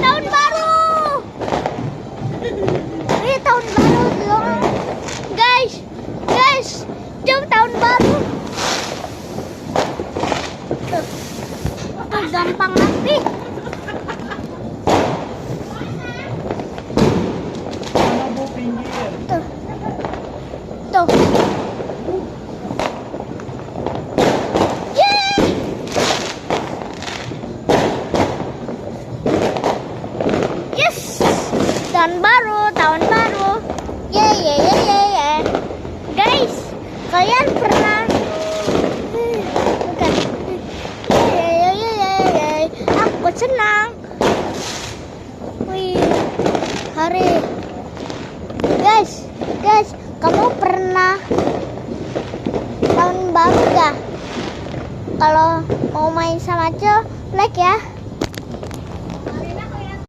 tahun baru. Ini tahun baru dong. Guys, jom tahun baru. Tuh gampang nanti. Tuh. Tahun baru. Ye. Guys, kalian pernah bukan. Ye. Aku senang. Wih, hari. Guys, kamu pernah tahun baru gak? Kalau mau main sama Cel, like ya.